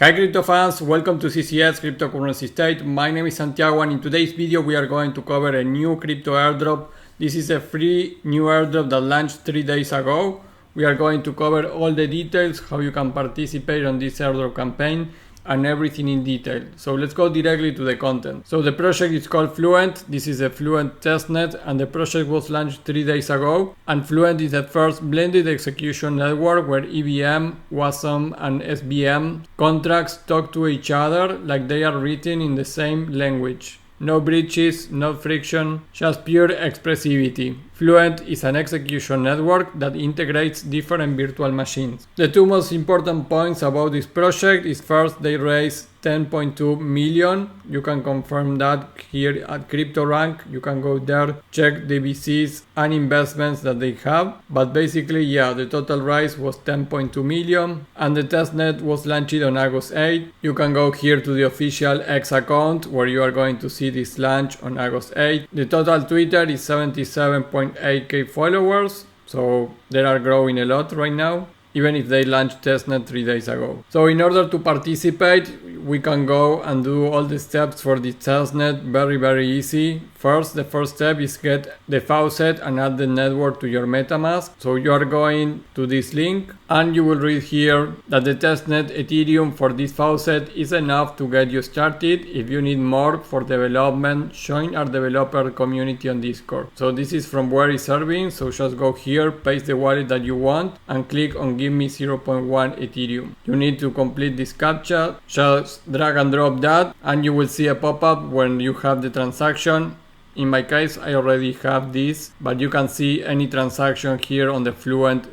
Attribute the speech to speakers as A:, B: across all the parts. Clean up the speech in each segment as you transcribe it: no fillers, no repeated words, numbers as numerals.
A: Hi crypto fans, welcome to CCS Cryptocurrency State. My name is Santiago and in today's video we are going to cover a new crypto airdrop. This is a free new airdrop that launched 3 days ago. We are going to cover all the details, how you can participate on this airdrop campaign and everything in detail. So let's go directly to the content. So the project is called Fluent. This is a Fluent Testnet and the project was launched 3 days ago. And Fluent is the first blended execution network where EVM, WASM and SVM contracts talk to each other like they are written in the same language. No bridges, no friction, just pure expressivity. Fluent is an execution network that integrates different virtual machines. The two most important points about this project is first, they raised 10.2 million. You can confirm that here at CryptoRank. You can go there, check the VCs and investments that they have. But basically, yeah, the total raise was 10.2 million and the testnet was launched on August 8. You can go here to the official X account where you are going to see this launch on August 8. The total Twitter is 77.8k followers, so they are growing a lot right now, even if they launched testnet 3 days ago. So in order to participate, we can go and do all the steps for the testnet very easy. First, the first step is get the Faucet and add the network to your MetaMask. So you are going to this link and you will read here that the testnet Ethereum for this Faucet is enough to get you started. If you need more for development, join our developer community on Discord. So this is from where it's serving. So just go here, paste the wallet that you want and click on give me 0.1 Ethereum. You need to complete this captcha. Just drag and drop that and you will see a pop-up when you have the transaction. In my case, I already have this, but you can see any transaction here on the Fluent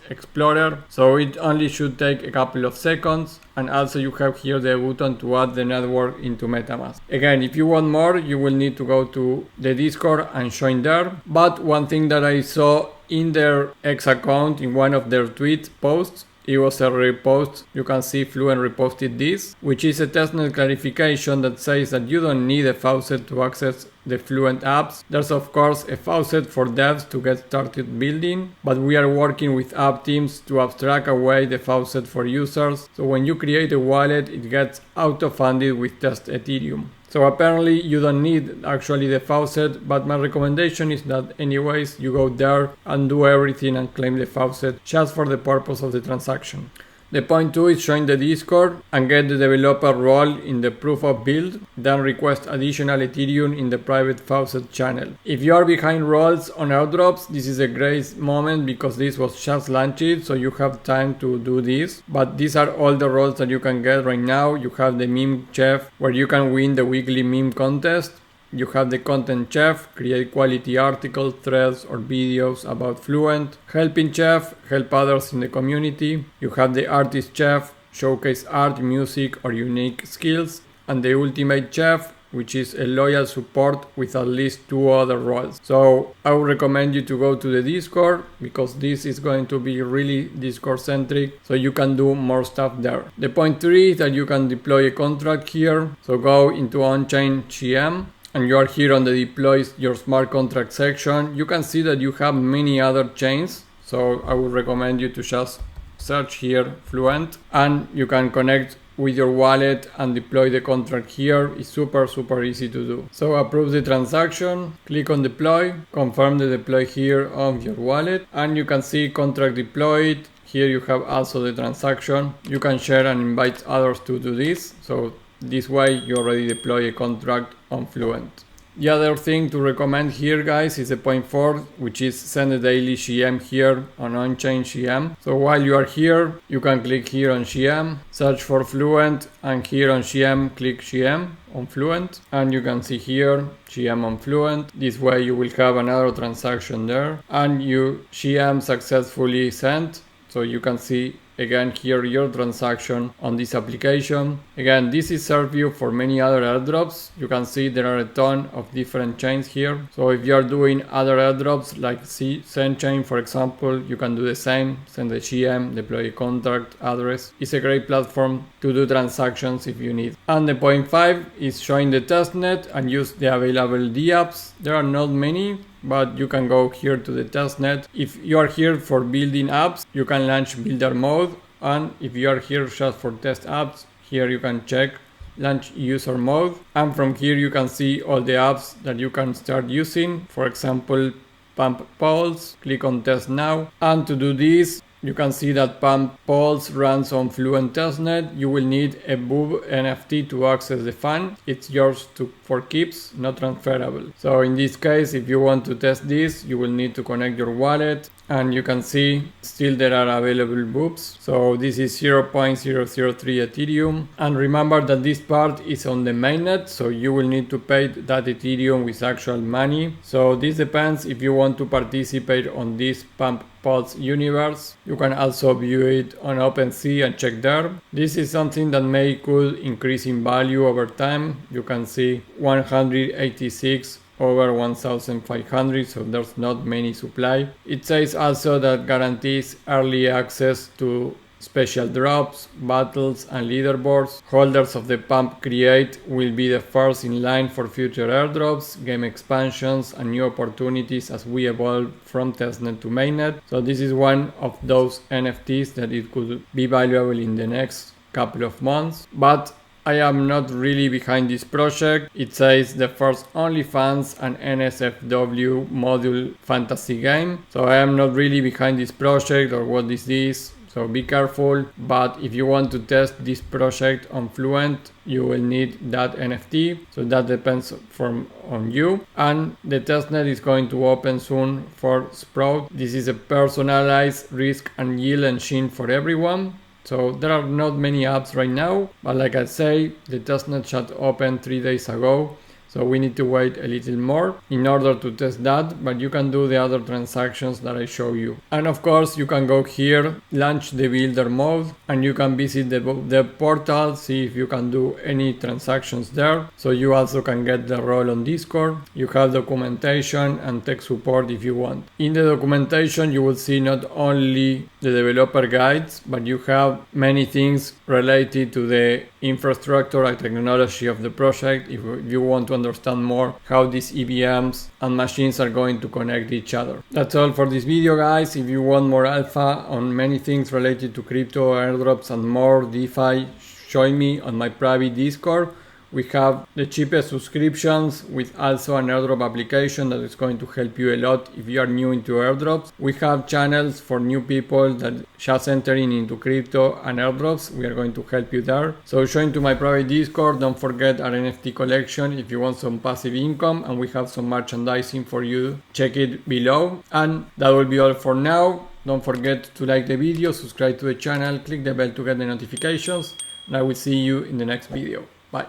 A: Explorer. So it only should take a couple of seconds. And also you have here the button to add the network into MetaMask. Again, if you want more, you will need to go to the Discord and join there. But one thing that I saw in their X account, in one of their tweet posts, it was a repost. You can see Fluent reposted this, which is a testnet clarification that says that you don't need a Faucet to access the Fluent apps. There's of course a Faucet for devs to get started building, but we are working with app teams to abstract away the Faucet for users. So when you create a wallet, it gets auto-funded with test Ethereum. So apparently you don't need actually the Faucet, but my recommendation is that anyways you go there and do everything and claim the Faucet just for the purpose of the transaction. The point 2 is join the Discord and get the developer role in the proof of build, then request additional Ethereum in the private Faucet channel. If you are behind roles on airdrops, this is a great moment because this was just launched, so you have time to do this. But these are all the roles that you can get right now. You have the meme chef where you can win the weekly meme contest. You have the content chef, create quality articles, threads or videos about Fluent. Helping chef, help others in the community. You have the artist chef, showcase art, music or unique skills. And the ultimate chef, which is a loyal support with at least 2 other roles. So I would recommend you to go to the Discord because this is going to be really Discord centric, so you can do more stuff there. The point 3 is that you can deploy a contract here. So go into on-chain GM. And you are here on the deploy your smart contract section. You can see that you have many other chains. So I would recommend you to just search here Fluent and you can connect with your wallet and deploy the contract here. It's super easy to do. So approve the transaction, click on deploy, confirm the deploy here on your wallet and you can see contract deployed. Here you have also the transaction. You can share and invite others to do this. So this way you already deploy a contract on Fluent. The other thing to recommend here guys is the point 4, which is send a daily GM here on-chain GM. So while you are here, you can click here on GM, search for Fluent and here on GM, click GM on Fluent and you can see here GM on Fluent. This way you will have another transaction there and you GM successfully sent. So you can see again here your transaction on this application. Again, this is serve you for many other airdrops. You can see there are a ton of different chains here. So if you are doing other airdrops like ZkSync for example, you can do the same, send the GM, deploy a contract address. It's a great platform to do transactions if you need. And the point 5 is join the testnet and use the available dApps. There are not many, but you can go here to the testnet. If you are here for building apps, you can launch builder mode, and if you are here just for test apps, Here you can check launch user mode, and from here you can see all the apps that you can start using. For example, Pump Pulse. Click on test now, and to do this you can see that Pump Pulse runs on Fluent Testnet. You will need a BOOB NFT to access the fund. It's yours for keeps, not transferable. So in this case, if you want to test this, you will need to connect your wallet, and you can see still there are available BOOBs. So this is 0.003 Ethereum. And remember that this part is on the mainnet, so you will need to pay that Ethereum with actual money. So this depends if you want to participate on this Pump Pulse universe. You can also view it on OpenSea and check there. This is something that could increase in value over time. You can see 186 over 1500, so there's not many supply. It says also that guarantees early access to special drops, battles and leaderboards. Holders of the Pump Create will be the first in line for future airdrops, game expansions and new opportunities as we evolve from testnet to mainnet. So this is one of those NFTs that it could be valuable in the next couple of months. But I am not really behind this project. It says the first OnlyFans and NSFW module fantasy game. So I am not really behind this project or what this is. So be careful, but if you want to test this project on Fluent, you will need that NFT. So that depends on you. And the testnet is going to open soon for Sprout. This is a personalized risk and yield engine for everyone. So there are not many apps right now, but like I say, the testnet should open 3 days ago. So we need to wait a little more in order to test that, but you can do the other transactions that I show you. And of course you can go here, launch the builder mode, and you can visit the portal, see if you can do any transactions there. So you also can get the role on Discord. You have documentation and tech support if you want. In the documentation you will see not only the developer guides, but you have many things related to the infrastructure and technology of the project if you want to understand more how these EVMs and machines are going to connect each other. That's all for this video, guys. If you want more alpha on many things related to crypto, airdrops and more DeFi, join me on my private Discord. We have the cheapest subscriptions with also an airdrop application that is going to help you a lot if you are new into airdrops. We have channels for new people that just entering into crypto and airdrops. We are going to help you there. So join to my private Discord. Don't forget our NFT collection if you want some passive income, and we have some merchandising for you. Check it below. And that will be all for now. Don't forget to like the video, subscribe to the channel, click the bell to get the notifications, and I will see you in the next video. Bye.